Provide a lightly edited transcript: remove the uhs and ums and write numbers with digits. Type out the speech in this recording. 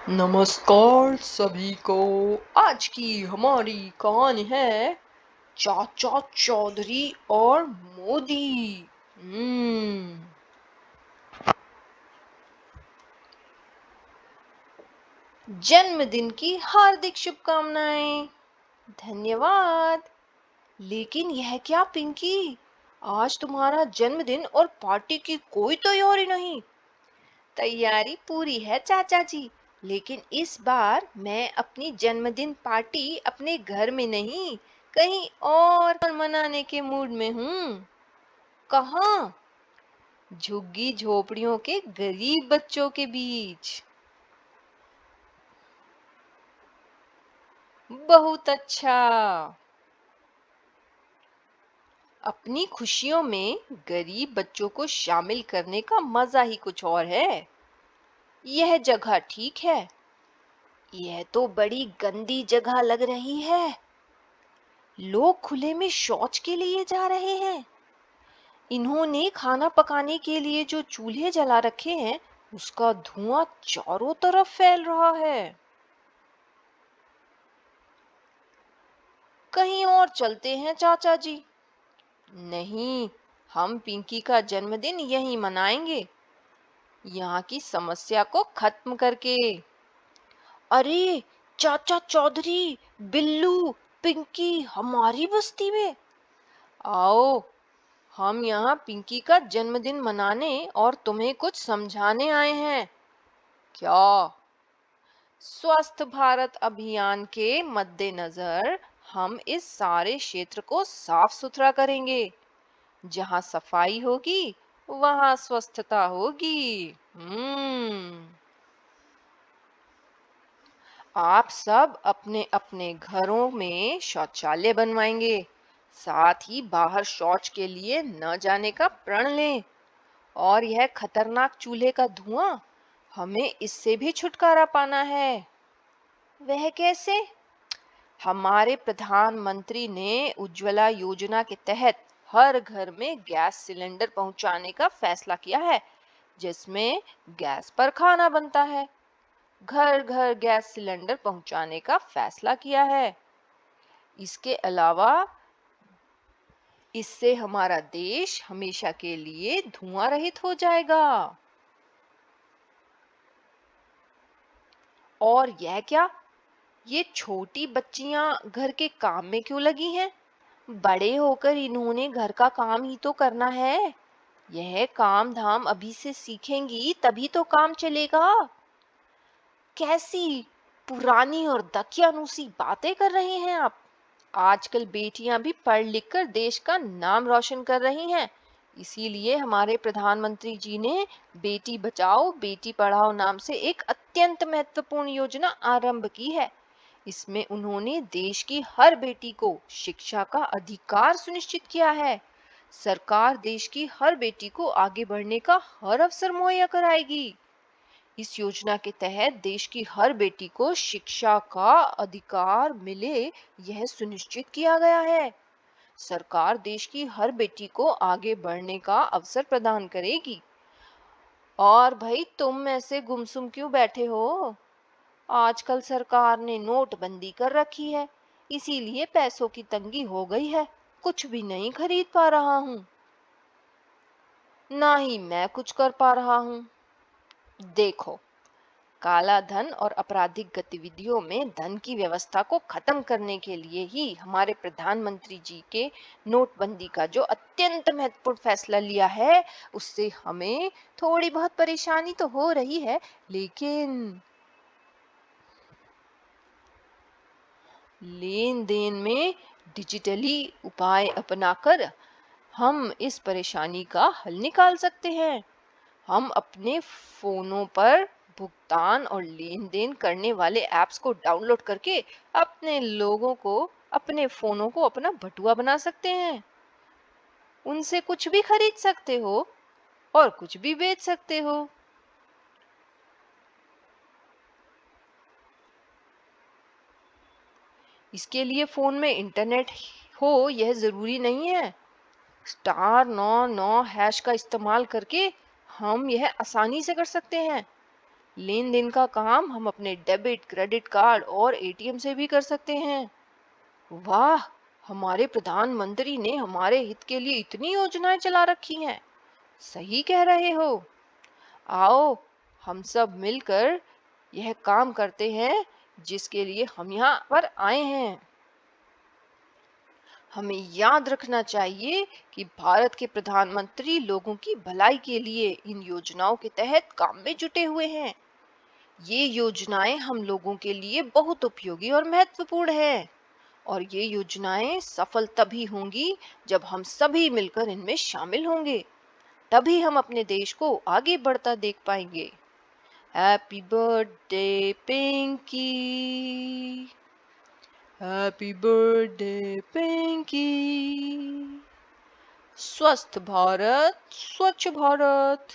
नमस्कार सभी को। आज की हमारी कहानी है चाचा चौधरी और मोदी। जन्मदिन की हार्दिक शुभकामनाएं। धन्यवाद। लेकिन यह क्या पिंकी, आज तुम्हारा जन्मदिन और पार्टी की कोई तैयारी नहीं। तैयारी पूरी है चाचा जी, लेकिन इस बार मैं अपनी जन्मदिन पार्टी अपने घर में नहीं, कहीं और मनाने के मूड में हूँ। कहाँ? झुग्गी झोपड़ियों के गरीब बच्चों के बीच। बहुत अच्छा। अपनी खुशियों में गरीब बच्चों को शामिल करने का मजा ही कुछ और है। यह जगह ठीक है। यह तो बड़ी गंदी जगह लग रही है। लोग खुले में शौच के लिए जा रहे हैं। इन्होंने खाना पकाने के लिए जो चूल्हे जला रखे हैं, उसका धुआं चारों तरफ फैल रहा है। कहीं और चलते हैं चाचा जी। नहीं, हम पिंकी का जन्मदिन यहीं मनाएंगे, यहाँ की समस्या को खत्म करके। अरे चाचा चौधरी, बिल्लू, पिंकी हमारी बस्ती में आओ। हम यहाँ पिंकी का जन्मदिन मनाने और तुम्हें कुछ समझाने आए हैं। क्या? स्वस्थ भारत अभियान के मद्देनजर हम इस सारे क्षेत्र को साफ सुथरा करेंगे। जहाँ सफाई होगी, वहाँ स्वस्थता होगी। आप सब अपने अपने घरों में शौचालय बनवाएंगे। साथ ही बाहर शौच के लिए न जाने का प्रण लें। और यह खतरनाक चूल्हे का धुआं, हमें इससे भी छुटकारा पाना है। वह कैसे? हमारे प्रधानमंत्री ने उज्ज्वला योजना के तहत हर घर में गैस सिलेंडर पहुंचाने का फैसला किया है, जिसमें गैस पर खाना बनता है। घर घर गैस सिलेंडर पहुंचाने का फैसला किया है। इसके अलावा इससे हमारा देश हमेशा के लिए धुआं रहित हो जाएगा। और यह क्या, ये छोटी बच्चियां घर के काम में क्यों लगी हैं? बड़े होकर इन्होंने घर का काम ही तो करना है। यह काम धाम अभी से सीखेंगी तभी तो काम चलेगा। कैसी पुरानी और दकियानूसी बातें कर रहे हैं आप। आजकल बेटियां भी पढ़ लिख कर देश का नाम रोशन कर रही हैं। इसीलिए हमारे प्रधानमंत्री जी ने बेटी बचाओ बेटी पढ़ाओ नाम से एक अत्यंत महत्वपूर्ण योजना आरंभ की है। इसमें उन्होंने देश की हर बेटी को शिक्षा का अधिकार सुनिश्चित किया है। सरकार देश की हर बेटी को आगे बढ़ने का हर अवसर मुहैया कराएगी। इस योजना के तहत देश की हर बेटी को शिक्षा का अधिकार मिले, यह सुनिश्चित किया गया है। सरकार देश की हर बेटी को आगे बढ़ने का अवसर प्रदान करेगी। और भाई तुम ऐसे गुमसुम क्यों बैठे हो? आजकल सरकार ने नोटबंदी कर रखी है, इसीलिए पैसों की तंगी हो गई है। कुछ भी नहीं खरीद पा रहा हूँ। ना ही मैं कुछ कर पा रहा हूँ। देखो, काला धन और आपराधिक गतिविधियों में धन की व्यवस्था को खत्म करने के लिए ही हमारे प्रधानमंत्री जी के नोटबंदी का जो अत्यंत महत्वपूर्ण फैसला लिया है, उससे हमें थोड़ी बहुत परेशानी तो हो रही है, लेकिन लेन देन में डिजिटली उपाय अपनाकर हम इस परेशानी का हल निकाल सकते हैं। हम अपने फोनों पर भुगतान और लेन देन करने वाले ऐप्स को डाउनलोड करके अपने फोनों को अपना बटुआ बना सकते हैं। उनसे कुछ भी खरीद सकते हो और कुछ भी बेच सकते हो। इसके लिए फोन में इंटरनेट हो यह जरूरी नहीं है। *99# का इस्तेमाल करके हम यह आसानी से कर सकते हैं। लेन देन का काम हम अपने डेबिट क्रेडिट कार्ड और एटीएम से भी कर सकते हैं। वाह, हमारे प्रधानमंत्री ने हमारे हित के लिए इतनी योजनाएं चला रखी हैं। सही कह रहे हो। आओ हम सब मिलकर यह काम करते हैं जिसके लिए हम यहाँ पर आए हैं। हमें याद रखना चाहिए कि भारत के प्रधानमंत्री लोगों की भलाई के लिए इन योजनाओं के तहत काम में जुटे हुए हैं। ये योजनाएं हम लोगों के लिए बहुत उपयोगी और महत्वपूर्ण है। और ये योजनाएं सफल तभी होंगी जब हम सभी मिलकर इनमें शामिल होंगे। तभी हम अपने देश को आगे बढ़ता देख पाएंगे। Happy birthday Pinky. Happy birthday Pinky. स्वस्थ भारत, स्वच्छ भारत।